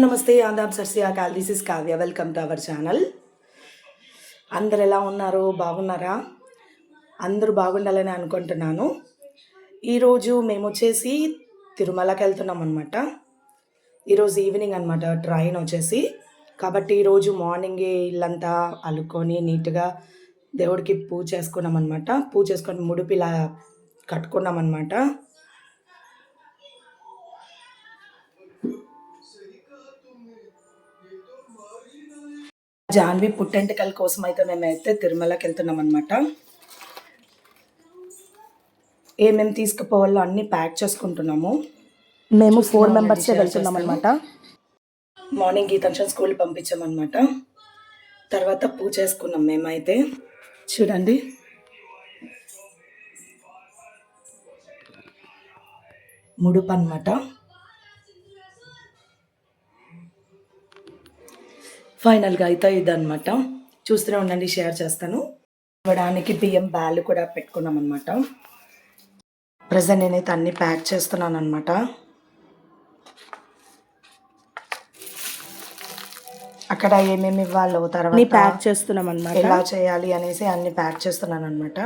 నమస్తే ఆదాబ్ సత్ శ్రీ అకాల్. This is Kavya. Welcome to our channel. అందరు ఎలా ఉన్నారు? బాగున్నారా? అందరూ బాగుండాలని అనుకుంటున్నాను. ఈరోజు మేము వచ్చేసి తిరుమలకి వెళ్తున్నాం అనమాట. ఈరోజు ఈవినింగ్ అనమాట ట్రైన్ వచ్చేసి. కాబట్టి ఈరోజు మార్నింగే ఇల్లంతా అలుకొని నీట్గా దేవుడికి పూజ చేసుకున్నాం అనమాట. పూజ చేసుకొని ముడుపు ఇలా కట్టుకున్నాం అనమాట. జాన్వి పుట్టెంటికల కోసం అయితే మేమైతే తిరుమలకి వెళ్తున్నాం అనమాట. ఏమేమి తీసుకుపోవాలో అన్నీ ప్యాక్ చేసుకుంటున్నాము. మేము 4 మెంబర్స్ వెళ్తున్నాం అనమాట. మార్నింగ్ గీతాంశం స్కూల్ పంపించామన్నమాట. తర్వాత పూజ చేసుకున్నాం మేమైతే. చూడండి, ముడుపు అనమాట. ఫైనల్గా అయితే ఇదనమాట. చూస్తూనే ఉండండి, షేర్ చేస్తాను. ఇవ్వడానికి బియ్యం బ్యాలు కూడా పెట్టుకున్నాం అనమాట. ప్రజెంట్ నేనైతే అన్నీ ప్యాక్ చేస్తున్నాను అనమాట. అక్కడ ఏమేమి ఇవ్వాలో తర్వాత ప్యాక్ చేస్తున్నాం అనమాట. ఎలా చేయాలి అనేసి అన్ని ప్యాక్ చేస్తున్నాను అనమాట.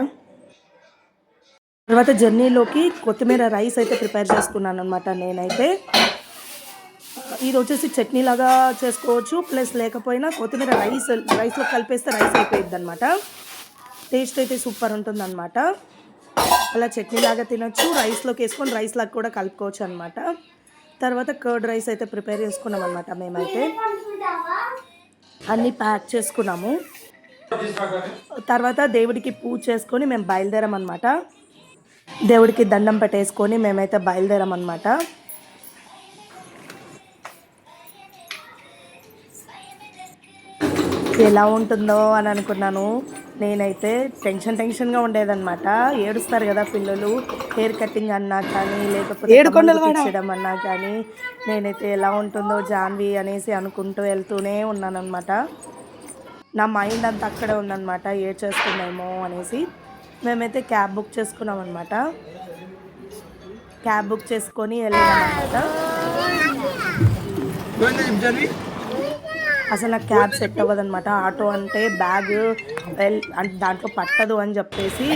తర్వాత జర్నీలోకి కొత్తిమీర రైస్ అయితే ప్రిపేర్ చేసుకున్నాను అనమాట. నేనైతే ఇది వచ్చేసి చట్నీ లాగా చేసుకోవచ్చు, ప్లస్ లేకపోయినా కొత్తిమీర రైస్లో కలిపేస్తే రైస్ అయిపోయింది అనమాట. టేస్ట్ అయితే సూపర్ ఉంటుంది అనమాట. అలా చట్నీ లాగా తినొచ్చు, రైస్లోకి వేసుకొని రైస్ లాగా కూడా కలుపుకోవచ్చు అనమాట. తర్వాత కర్డ్ రైస్ అయితే ప్రిపేర్ చేసుకున్నాం అనమాట. మేమైతే అన్నీ ప్యాక్ చేసుకున్నాము. తర్వాత దేవుడికి పూజ చేసుకొని మేము బయలుదేరామన్నమాట. దేవుడికి దండం పెట్టేసుకొని మేమైతే బయలుదేరామన్నమాట. ఎలా ఉంటుందో అని అనుకున్నాను. నేనైతే టెన్షన్గా ఉండేదన్నమాట. ఏడుస్తారు కదా పిల్లలు, హెయిర్ కటింగ్ అన్నా కానీ లేకపోతే ఇచ్చడం అన్నా కానీ, నేనైతే ఎలా ఉంటుందో జాన్వి అనేసి అనుకుంటూ వెళ్తూనే ఉన్నానన్నమాట. నా మైండ్ అంతా అక్కడే ఉందన్నమాట, ఏడ్చేస్తుందేమో అనేసి. మేమైతే క్యాబ్ బుక్ చేసుకున్నాం అనమాట. క్యాబ్ బుక్ చేసుకొని వెళ్ళామన్నమాట. అసలు నాకు క్యాబ్ సెట్ అవ్వదు అనమాట. ఆటో అంటే బ్యాగ్ అంటే దాంట్లో పట్టదు అని చెప్పేసి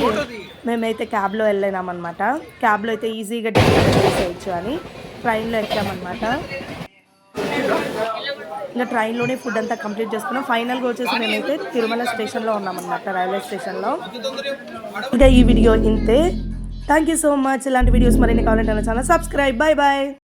మేమైతే క్యాబ్లో వెళ్ళామన్నమాట. క్యాబ్లో అయితే ఈజీగా డెలివరీ చేసేయచ్చు అని ట్రైన్లో ఎక్కామన్నమాట. ఇంకా ట్రైన్లోనే ఫుడ్ అంతా కంప్లీట్ చేసుకున్నాం. ఫైనల్గా వచ్చేసి మేమైతే తిరుమల స్టేషన్లో ఉన్నామన్నమాట, రైల్వే స్టేషన్లో. ఇంకా ఈ వీడియో ఇంతే. Thank you so much. ఇలాంటి వీడియోస్ మరిన్ని కావాలంటే నా ఛానల్ సబ్స్క్రైబ్. Bye bye.